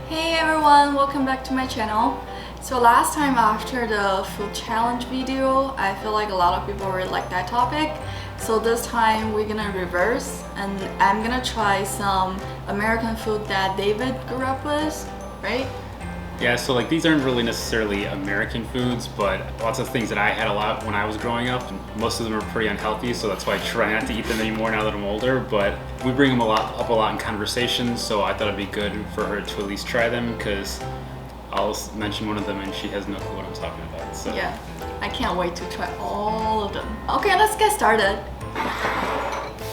Hey everyone, welcome back to my channel. So last time after the food challenge video, I feel like a lot of people really like that topic. So this time we're gonna reverse and I'm gonna try some American food that David grew up with, right? Yeah, so like these aren't really necessarily American foods, but lots of things that I had a lot when I was growing up. Most of them are pretty unhealthy, so that's why I try not to eat them anymore now that I'm older. But we bring them up a lot in conversations, so I thought it'd be good for her to at least try them because I'll mention one of them and she has no clue what I'm talking about. So yeah, I can't wait to try all of them. Okay, let's get started.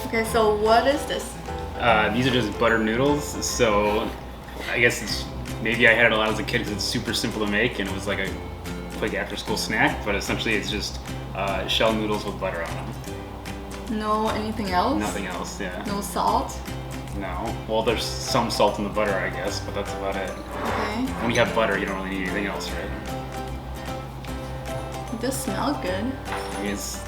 Okay, so what is this? These are just butter noodles. So I guess maybe I had it a lot as a kid because it's super simple to make and it was like a quick after school snack, but essentially it's just shell noodles with butter on them. No anything else? Nothing else, yeah. No salt? No. Well, there's some salt in the butter, I guess, but that's about it. Okay. When you have butter, you don't really need anything else, right? It does smell good. It's...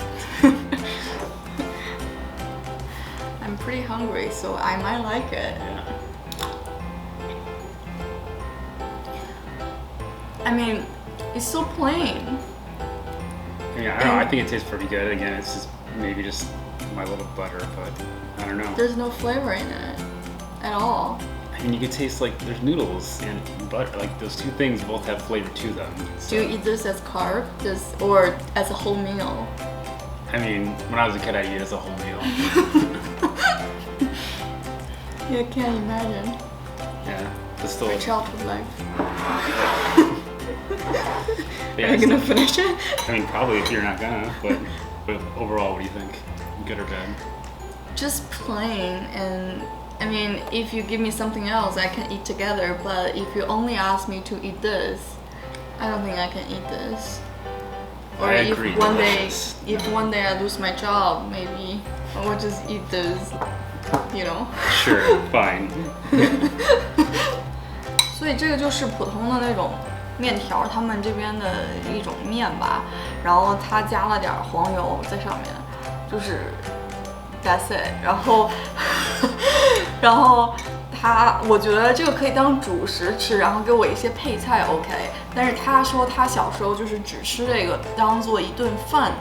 I'm pretty hungry, so I might like it. Yeah. I mean, it's so plain. Yeah, I don't know, I think it tastes pretty good. Again, it's just maybe just my little butter, but I don't know. There's no flavor in it at all. I mean, you could taste like there's noodles and butter. Like those two things both have flavor to them. So. Do you eat this as carb, or as a whole meal? I mean, when I was a kid, I'd eat it as a whole meal. Yeah, I can't imagine. Yeah, it's still. My childhood life. Yeah, Are you gonna finish it? I mean, probably if you're not gonna, but overall, what do you think? Good or bad? Just plain, and I mean, if you give me something else, I can eat together, but if you only ask me to eat this, I don't think I can eat this. Or I agree. if one day I lose my job, maybe I will just eat this, you know? Sure, fine. 所以这个就是普通的那种面条，他们这边的一种面吧，然后它加了点黄油在上面，就是 that's it。然后我觉得这个可以当主食吃，然后给我一些配菜 OK。但是他说他小时候就是只吃这个当做一顿饭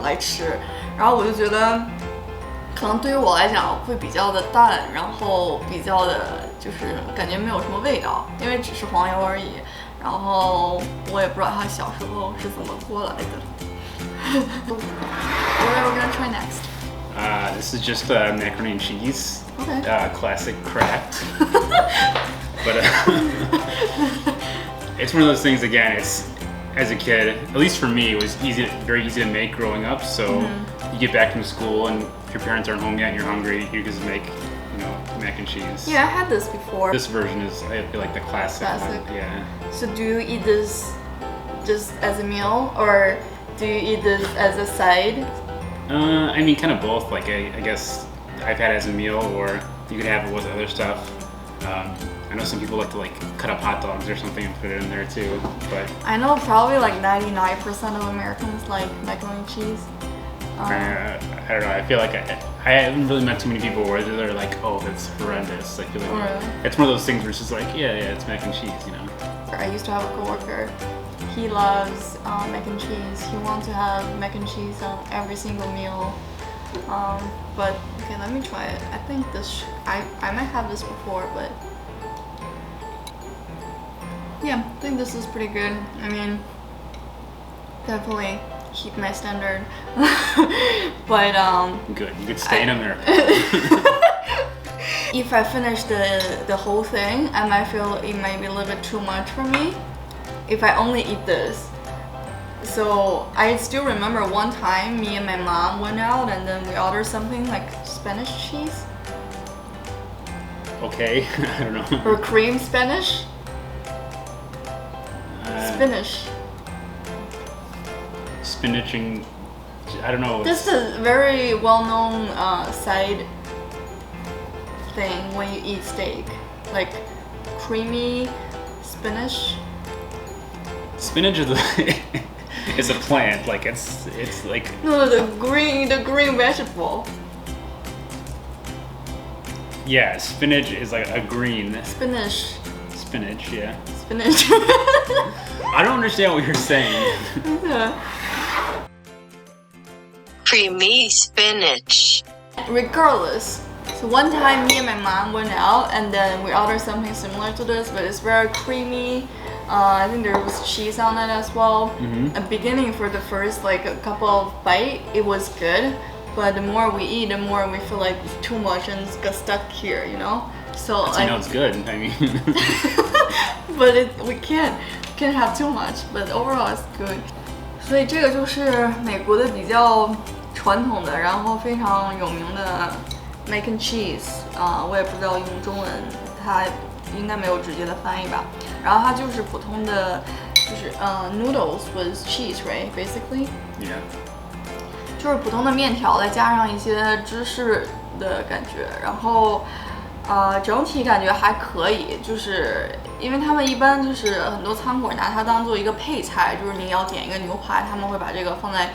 来吃，然后我就觉得可能对于我来讲会比较的淡，然后比较的就是感觉没有什么味道，因为只是黄油而已。然后我也不知道他小时候是怎么过来的。What are we gonna try next? This is just macaroni and cheese. Okay. Classic craft. But it's one of those things. Again, it's as a kid, at least for me, it was very easy to make growing up. So you get back from school, and if your parents aren't home yet and you're hungry, you just make, mac and cheese. Yeah, I had this before. This version is, I feel like, the classic one. Yeah. So do you eat this just as a meal, or do you eat this as a side? I mean, kind of both. Like, I guess I've had it as a meal, or you could have it with other stuff. I know some people like to cut up hot dogs or something and put it in there too. But I know probably like 99% of Americans like macaroni and cheese. I don't know. I feel like I haven't really met too many people where they're like, "Oh, that's horrendous." I feel like it's one of those things where it's just like, yeah, it's mac and cheese, I used to have a coworker. He loves mac and cheese. He wants to have mac and cheese on every single meal. But okay, let me try it. I think this. I might have this before, but yeah, I think this is pretty good. I mean, definitely keep my standard. But good. You could stay in America. If I finish the whole thing, I might feel it might be a little bit too much for me if I only eat this. So I still remember one time me and my mom went out and then we ordered something like Spanish cheese. Okay, I don't know. Or cream Spanish? Spinach. Spinach and I don't know. This is a very well-known side thing when you eat steak, like creamy spinach. Spinach is a plant. Like it's like No, the green vegetable. Yeah, spinach is like a green. Spinach. Spinach, yeah. Spinach. I don't understand what you're saying. Creamy spinach. Regardless, so one time me and my mom went out and then we ordered something similar to this, but it's very creamy. I think there was cheese on it as well. At beginning, for the first like a couple of bites, it was good, but the more we eat, the more we feel like it's too much and it's got stuck here, you know. So I know it's good. I mean, but we can't have too much. But overall, it's good. 所以这个就是美国的比较传统的，然后非常有名的 Mac&Cheese 我也不知道用中文，它应该没有直接的翻译吧。然后它就是普通的，就是Noodles with cheese, right? Basically. yeah. 就是普通的面条，再加上一些芝士的感觉，然后整体感觉还可以，就是因为他们一般就是很多餐馆拿它当做一个配菜，就是你要点一个牛排，他们会把这个放在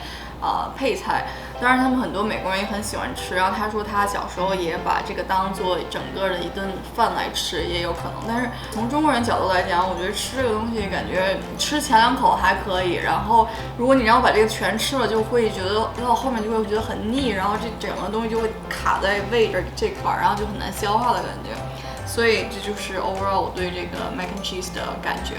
配菜。当然，他们很多美国人也很喜欢吃。然后他说他小时候也把这个当做整个的一顿饭来吃，也有可能。但是从中国人角度来讲，我觉得吃这个东西感觉吃前2口还可以，然后如果你让我把这个全吃了，就会觉得到后面就会觉得很腻，然后这整个东西就会卡在胃这块，然后就很难消化的感觉。所以这就是 overall 我对这个 Mac&Cheese 的感觉。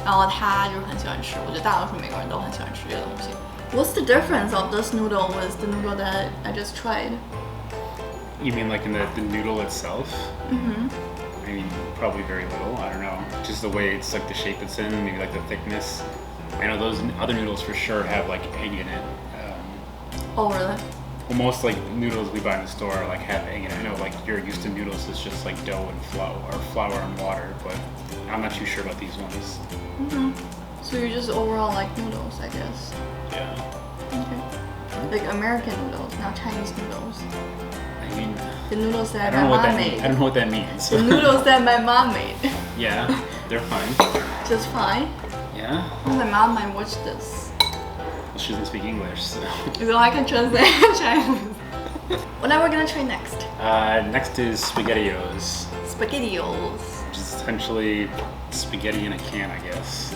然后他就是很喜欢吃，我觉得大多数美国人都很喜欢吃这个东西。What's the difference of this noodle with the noodle that I just tried? You mean like in the noodle itself? I mean, probably very little. I don't know. Just the way it's like the shape it's in, maybe like the thickness. I know those other noodles for sure have like egg in it. Oh, really? Well, most like noodles we buy in the store like have egg in it. I know like you're used to noodles, it's just like dough and flour and water, but I'm not too sure about these ones. So you just overall like noodles, I guess. Yeah. Okay. Like American noodles, not Chinese noodles. I mean, The noodles that I don't my know what mom that means. made. I don't know what that means. The noodles that my mom made. Yeah, they're fine. Just fine. Yeah. Oh, my mom might watch this. Well, she doesn't speak English, so. So I can translate Chinese. What are we gonna try next? Next is SpaghettiOs, SpaghettiOs. which is essentially spaghetti in a can, I guess,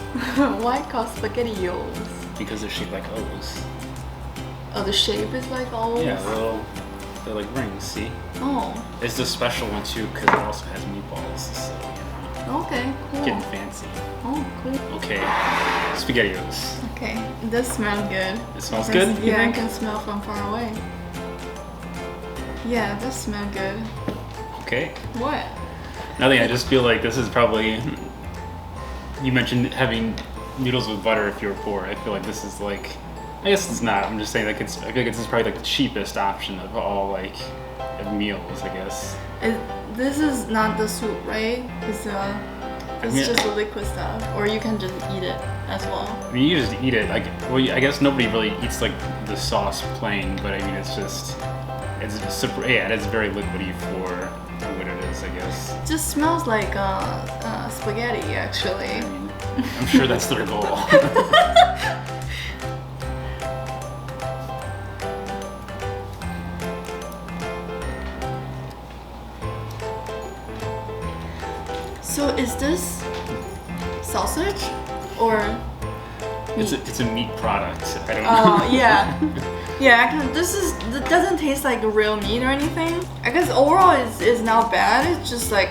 Why called SpaghettiOs? because they're shaped like O's. Oh, the shape is like O's? Yeah, they're like rings, see? Oh, It's the special one too, because it also has meatballs, so, you know, okay, cool. getting fancy. Oh, cool. Okay, SpaghettiOs. Okay, this smells good. It smells good, you Yeah, I think? can smell from far away. Yeah, this smells good. Okay. What? Nothing, I just feel like this is probably, you mentioned having noodles with butter if you were poor. I feel like this is like, I guess it's not, I'm just saying like I feel like this is probably like the cheapest option of all like of meals, I guess. This is not the soup, right? It's just the liquid stuff, or you can just eat it as well. I mean, you just eat it. Like, well, I guess nobody really eats like the sauce plain, but I mean, it's super. Yeah, it's very liquidy for what it is, I guess. It just smells like spaghetti, actually. I mean, I'm sure that's their goal. So is this sausage or meat? It's a meat product. I don't know. Oh yeah, yeah. This doesn't taste like real meat or anything. I guess overall is not bad. It's just like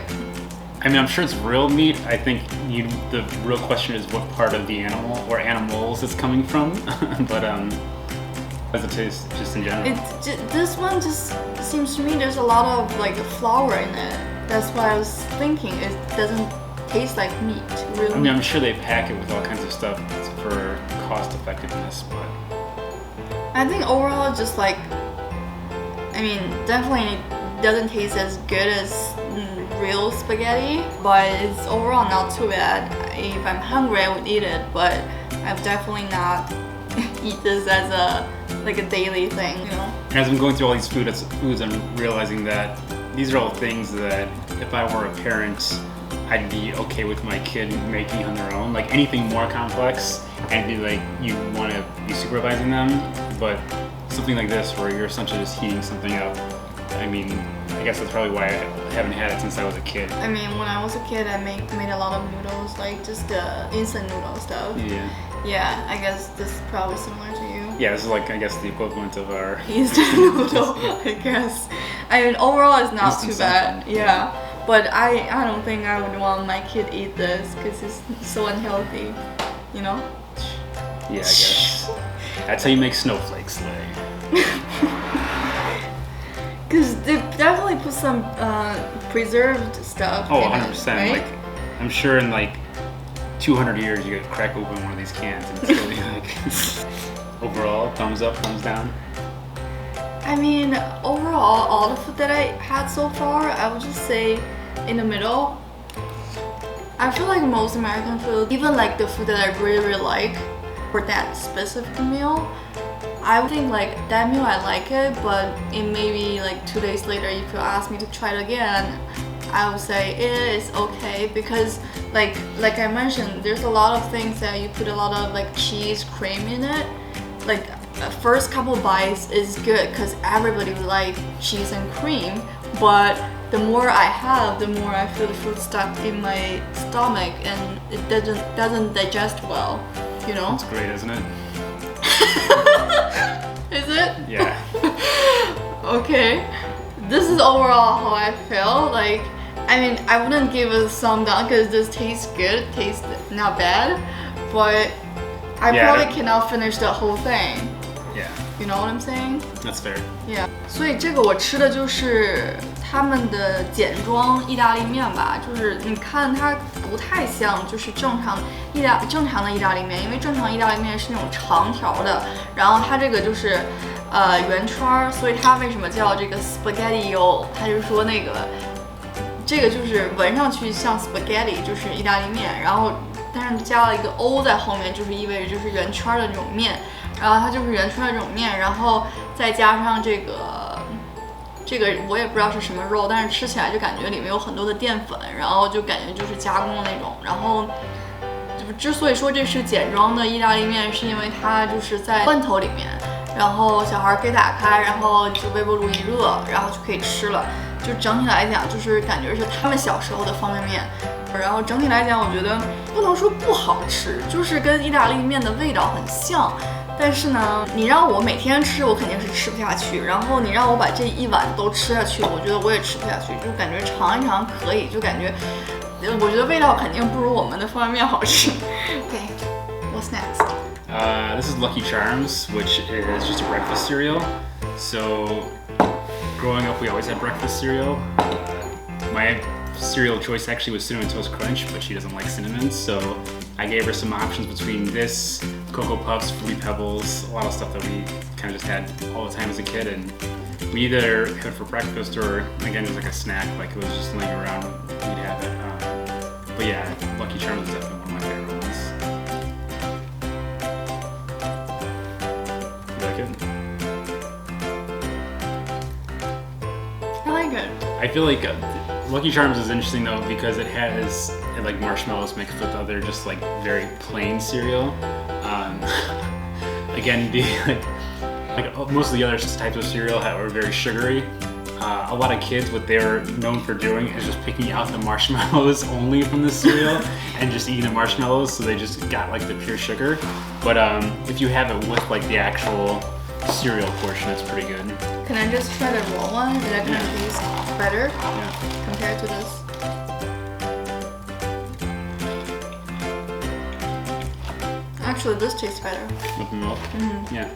I mean, I'm sure it's real meat. I think the real question is what part of the animal or animals it's coming from. But how does it taste just in general? This one just seems to me there's a lot of like flour in it. That's why I was thinking it doesn't taste like meat. Real I mean, I'm sure they pack it with all kinds of stuff for cost effectiveness, but I think overall just like, I mean, definitely doesn't taste as good as real spaghetti, but it's overall not too bad. If I'm hungry, I would eat it, but I've definitely not eat this as a daily thing, you know. as I'm going through all these foods, I'm realizing that these are all things that if I were a parent, I'd be okay with my kid making on their own. Like anything more complex, and be like, you want to be supervising them, but something like this where you're essentially just heating something up. I mean, guess that's probably why I haven't had it since I was a kid. I mean, when I was a kid, I made a lot of noodles, like just the instant noodle stuff. Yeah. Yeah, I guess this is probably similar to you. Yeah, this is like, I guess, the equivalent of our Instant noodle, I guess. I mean, overall, it's not Instant too bad. something. Yeah, but I don't think I would want my kid eat this because it's so unhealthy. You know? Yeah, I guess. That's how you make snowflakes, Lay. Because they definitely put some preserved stuff. Oh, in 100%. It, right? Like, I'm sure in like 200 years you could crack open one of these cans and it's really like. Overall, thumbs up, thumbs down. I mean, overall, all the food that I had so far, I would just say in the middle. I feel like most American food, even like the food that I really, really like for that specific meal, I would think like that meal I like it, but it may be like 2 days later if you ask me to try it again, I would say it is okay because like I mentioned, there's a lot of things that you put a lot of like cheese, cream in it. Like the first couple bites is good because everybody would like cheese and cream, but the more I have, the more I feel the food stuck in my stomach and it doesn't digest well, you know? It's great, isn't it? Is it? Yeah. Okay. This is overall how I feel. Like, I mean, I wouldn't give it a thumb down because this tastes good, tastes not bad, but I probably cannot finish the whole thing. Yeah. You know what I'm saying? That's fair. Yeah. 所以这个我吃的就是他们的简装意大利面吧，就是你看它不太像就是正常的意大利面，因为正常意大利面是那种长条的，然后它这个就是圆圈，所以它为什么叫这个 SpaghettiOs？ 它就是说那个这个就是闻上去像 spaghetti， 就是意大利面，然后但是加了一个 O 在后面，就是意味着就是圆圈的这种面。然后它就是圆圈的这种面，然后再加上这个我也不知道是什么肉，但是吃起来就感觉里面有很多的淀粉，然后就感觉就是加工的那种。然后就之所以说这是简装的意大利面，是因为它就是在罐头里面，然后小孩可以打开，然后就微波炉一热，然后就可以吃了。就整体来讲，就是感觉是他们小时候的方便面。然后整体来讲，我觉得不能说不好吃，就是跟意大利面的味道很像。但是呢，你让我每天吃，我肯定是吃不下去。然后你让我把这一碗都吃下去，我觉得我也吃不下去。就感觉尝一尝可以，就感觉，我觉得味道肯定不如我们的方便面好吃。Okay, what's next? This is Lucky Charms, which is just a breakfast cereal. So, growing up, we always had breakfast cereal. My cereal choice actually was Cinnamon Toast Crunch, but she doesn't like cinnamon, so I gave her some options between this, Cocoa Puffs, Fruity Pebbles, a lot of stuff that we kind of just had all the time as a kid, and we either had it for breakfast or, again, just like a snack, like it was just laying around, we'd have it. But yeah, Lucky Charms is definitely one of my favorite ones. You like it? I like it. I feel like Lucky Charms is interesting though because it has like marshmallows mixed with other just like very plain cereal. Again, like most of the other types of cereal are very sugary. A lot of kids, what they're known for doing is just picking out the marshmallows only from the cereal and just eating the marshmallows, so they just got like the pure sugar. But if you have it with like the actual cereal portion, it's pretty good. Can I just try the raw one? Is that gonna taste better compared to this? Actually, this tastes better. With the milk? Mm-hmm. Yeah.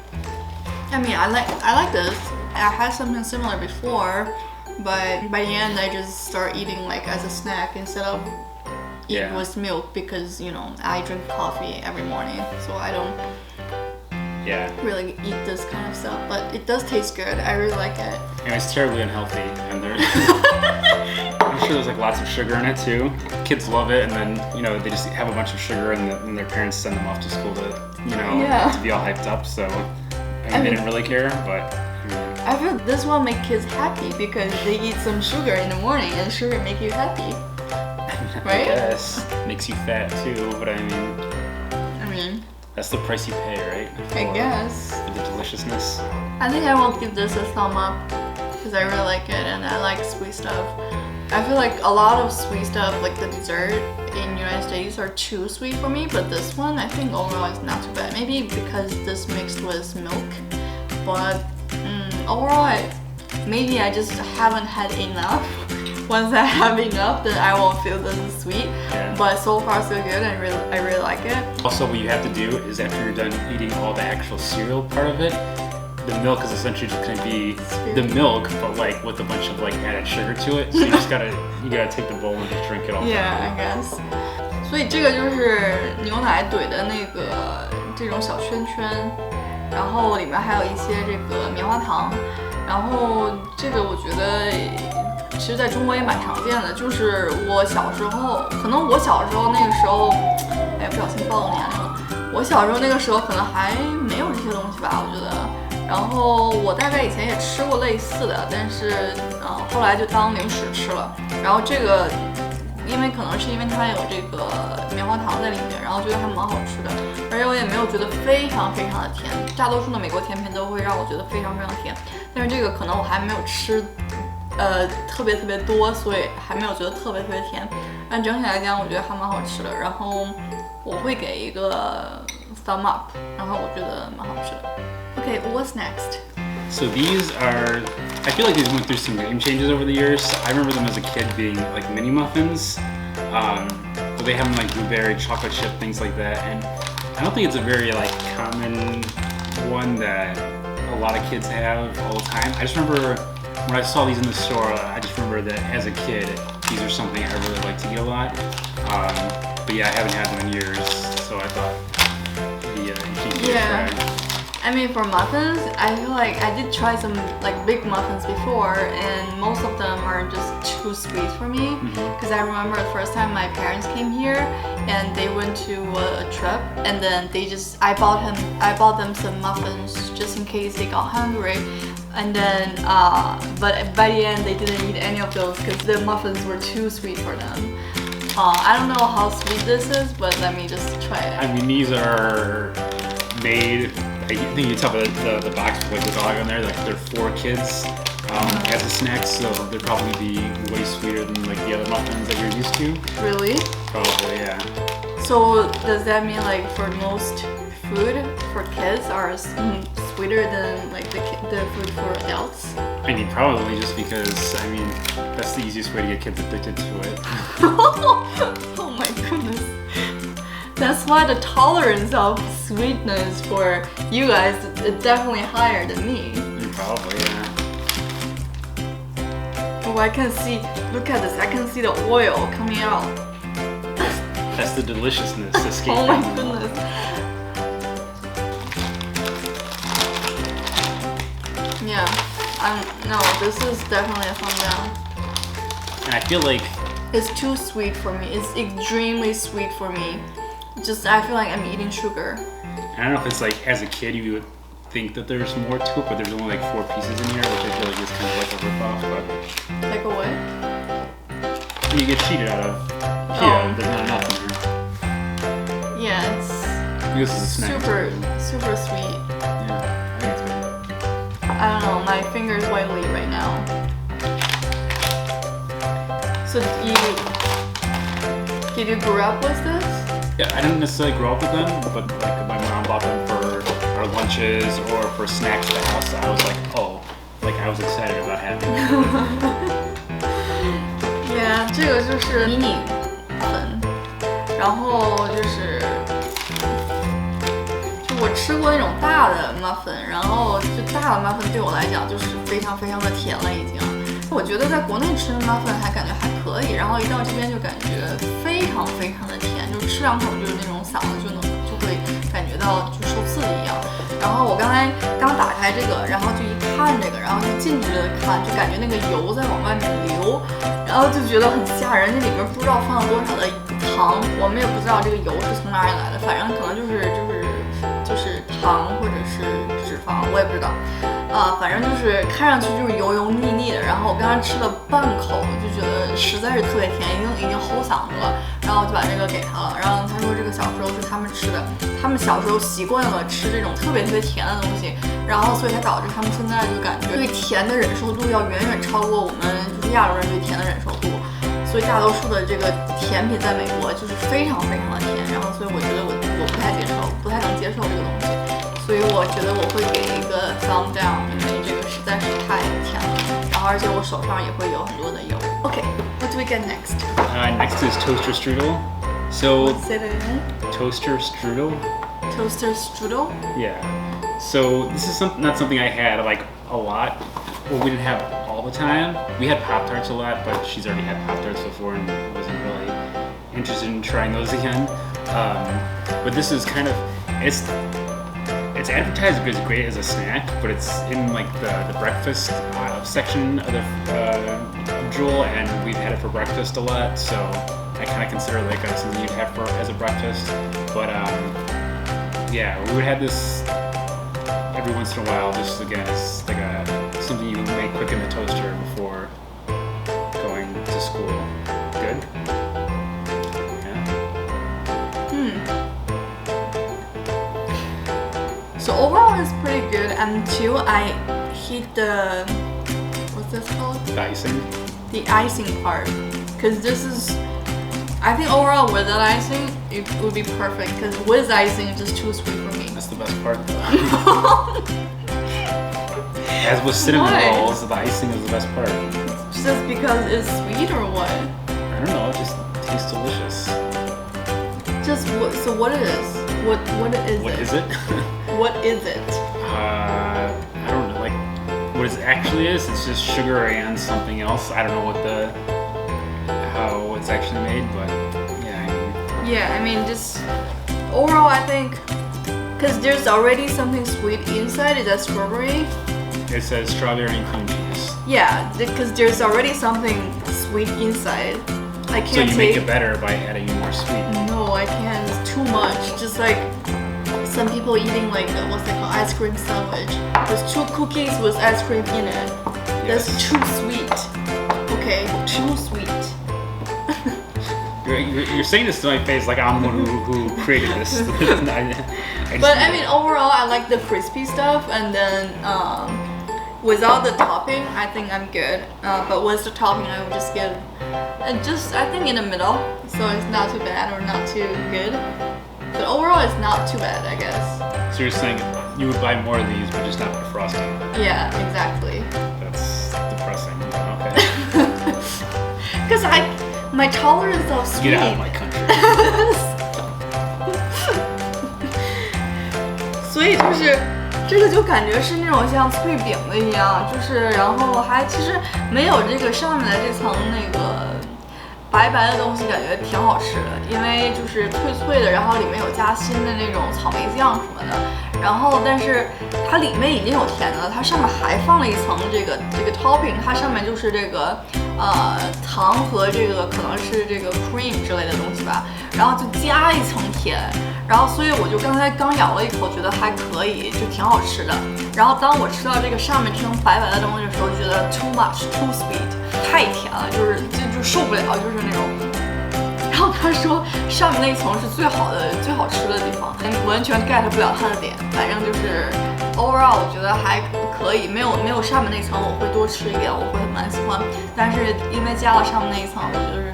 I mean, I like this. I had something similar before, but by the end, I just start eating like as a snack instead of eating with milk because you know I drink coffee every morning, so I don't really eat this kind of stuff. But it does taste good. I really like it. And it's terribly unhealthy, and I'm sure there's like lots of sugar in it too. Kids love it, and then you know they just have a bunch of sugar, and their parents send them off to school to to be all hyped up. So I mean, they didn't really care, but. I feel this will make kids happy because they eat some sugar in the morning, and sugar make you happy, right? I guess makes you fat too, but I mean, that's the price you pay, right? I guess. For the deliciousness. I think I will give this a thumb up. because I really like it and I like sweet stuff. I feel like a lot of sweet stuff, like the dessert in United States, are too sweet for me. But this one, I think overall is not too bad. Maybe because this mixed with milk, but overall, maybe I just haven't had enough. Once I have enough, then I won't feel this is sweet. Yeah. But so far so good, and I really like it. Also, what you have to do is after you're done eating all the actual cereal part of it, the milk is essentially just gonna be the milk, but like with a bunch of like added sugar to it. So you gotta take the bowl and just drink it all. Yeah, I guess. 所以这个就是牛奶兑的那个这种小圈圈，然后里面还有一些这个棉花糖，然后这个我觉得其实在中国也蛮常见的，就是我小时候，可能我小时候那个时候，哎，不小心暴露年龄了。我小时候那个时候可能还没有这些东西吧，我觉得。然后我大概以前也吃过类似的，但是后来就当零食吃了。然后这个，因为可能是因为它有这个棉花糖在里面，然后觉得还蛮好吃的，而且我也没有觉得非常非常的甜。大多数的美国甜品都会让我觉得非常非常甜，但是这个可能我还没有吃。特别特别多，所以还没有觉得特别特别甜。但整体来讲，我觉得还蛮好吃的。然后我会给一个 thumb up， 然后我觉得蛮好吃的。Okay, what's next? So these are, I feel like these went through some name changes over the years. I remember them as a kid being like mini muffins, but they have them like blueberry, chocolate chip, things like that. And I don't think it's a very like common one that a lot of kids have all the time. I just remember when I saw these in the store, I just remember that as a kid, these are something I really like to eat a lot. But yeah, I haven't had them in years, so I thought it'd be interesting to try. I mean, for muffins, I feel like I did try some like big muffins before, and most of them are just too sweet for me. Because I remember the first time my parents came here, and they went to a trip, and then I bought them some muffins just in case they got hungry. And then, but by the end, they didn't eat any of those because the muffins were too sweet for them. I don't know how sweet this is, but let me just try it. I mean, these are made. I think you tell the box with like the dog on there. Like they're for kids as a snack, so they'd probably be way sweeter than like the other muffins that you're used to. Really? Probably, yeah. So does that mean like for most food for kids are sweeter than like the food for adults? I mean, probably just because, I mean, that's the easiest way to get kids addicted to it. Oh my goodness. That's why the tolerance of sweetness for you guys is definitely higher than me. Probably, yeah. Oh, I can see, look at this, I can see the oil coming out. That's the deliciousness escaping. Oh my goodness. Yeah, no, this is definitely a thumb down. And I feel like it's too sweet for me. It's extremely sweet for me. I feel like I'm eating sugar. I don't know if it's like as a kid you would think that there's more to it, but there's only like 4 pieces in here, which I feel like is kind of like a rip-off. But Like a what? you get cheated out of. Yeah, there's not enough in here. Yeah, it's This is a snack. super sweet. Yeah, I think it's good. I don't know, my finger's wiggly right now. So did you grow up with this? Yeah, I didn't necessarily grow up with them, but like my mom bought them for our lunches or for snacks at the house. I was like, oh, like I was excited about having them. Yeah, 这个就是迷你粉，然后就是我吃过那种大的 muffin， 然后就大的 muffin 对我来讲就是非常非常的甜了已经。我觉得在国内吃的 muffin 还感觉还可以，然后一到这边就感觉非常非常的甜，就吃2口就是那种嗓子就会感觉到就受刺激一样。然后我刚打开这个，然后就一看这个，然后就近距离的看，就感觉那个油在往外面流，然后就觉得很吓人。那里面不知道放了多少的糖，我们也不知道这个油是从哪里来的，反正可能就是糖或者是脂肪，我也不知道。反正就是看上去就是油油腻腻的，然后我刚才吃了半口，就觉得实在是特别甜，已经齁嗓子了，然后我就把这个给他了，然后他说这个小时候是他们吃的，他们小时候习惯了吃这种特别甜的东西，然后所以才导致他们现在就感觉对甜的忍受度要远远超过我们就是亚洲人对甜的忍受度，所以大多数的这个甜品在美国就是非常非常的甜，然后所以我觉得我不太能接受这个东西，所以我觉得我会给一个 thumb down， 因为这个实在是太甜了，然后而且我手上也会有很多的油。Okay, what do we get next? Next is toaster strudel. So Say that again. toaster strudel. Toaster strudel? Yeah. So this is not something I had like a lot. Well, we didn't have all the time. We had poptarts a lot, but she's already had poptarts before and wasn't really interested in trying those again. But this is kind of it's advertised as great as a snack, but it's in like the breakfast section of the Jewel, and we've had it for breakfast a lot, so I kind of consider it like something you'd have as a breakfast. But yeah, we would have this every once in a while. Just again, it's like something you can make quick in the toaster before going to school. Good. So overall it's pretty good, and too I hate the, what's this called? The icing. The icing part, because this is, I think overall without icing it would be perfect, because with icing it's just too sweet for me. That's the best part. As with cinnamon rolls, the icing is the best part. Just because it's sweet or what? I don't know, it just tastes delicious. Just what? So what it is? What is What it? is it? What is it? I don't know, like what it actually is. It's just sugar and something else. I don't know how it's actually made, but yeah. Yeah, I mean just overall I think because there's already something sweet inside. Is that strawberry? It says strawberry and cream cheese. Yeah, because there's already something sweet inside. I can't So you make take. it better by adding more sweet. No, I can't. It's too much. Just like some people eating like what's it called, ice cream sandwich. There's 2 cookies with ice cream in it. That's Yes. too sweet. Okay, too sweet. You're saying this to my face like I'm the one who created this. But I mean, overall, I like the crispy stuff, and then without the topping, I think I'm good. But with the topping, I would just give I think in the middle, so it's not too bad or not too good. But overall, it's not too bad, I guess. So you're saying you would buy more of these, but just not put frosting on it. Yeah, exactly. That's depressing. Okay. Because my tolerance of sweet. Get out of my country. 所以就是这个就感觉是那种像脆饼的一样，就是然后还其实没有这个上面的这层那个白白的东西感觉挺好吃的，因为就是脆脆的，然后里面有加新的那种草莓酱什么的，然后但是它里面已经有甜的了，它上面还放了一层这个 topping， 它上面就是这个糖和这个可能是这个 cream 之类的东西吧，然后就加一层甜，然后所以我就刚才刚咬了一口，觉得还可以，就挺好吃的。然后当我吃到这个上面这层白白的东西的时候，就觉得 too much too sweet， 太甜了，就受不了，就是那种。然后他说上面那一层是最好吃的地方，完全 get 不了他的点。反正就是 overall 我觉得还可以，没有上面那层我会多吃一点，我会蛮喜欢。但是因为加了上面那一层，我就是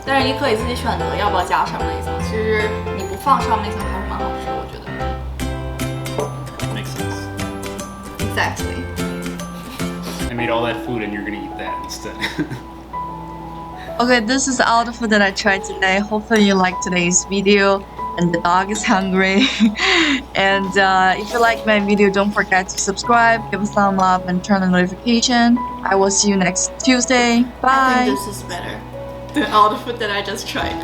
但是你可以自己选择要不要加上面那一层。其实你不放上面那一层还是蛮好吃的，我觉得。Makes sense. Exactly. I made all that food and you're gonna eat that instead. Okay, this is all the food that I tried today. Hopefully you liked today's video and the dog is hungry. And if you like my video, don't forget to subscribe, give a thumb up and turn on notification. I will see you next Tuesday. I Bye! think this is better than all the food that I just tried.